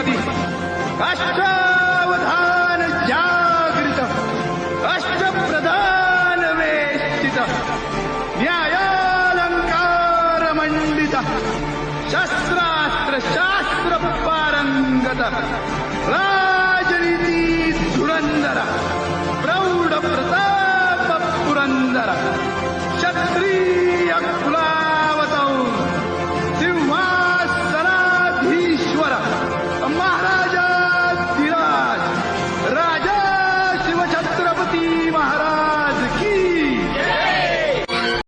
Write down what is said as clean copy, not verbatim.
श्रीपती अष्टावधान जागृत अष्टप्रधान वेष्टित न्यायालंकार मंडित शस्त्रास्त्र शास्त्र पारंगत राजनीती धुरंधर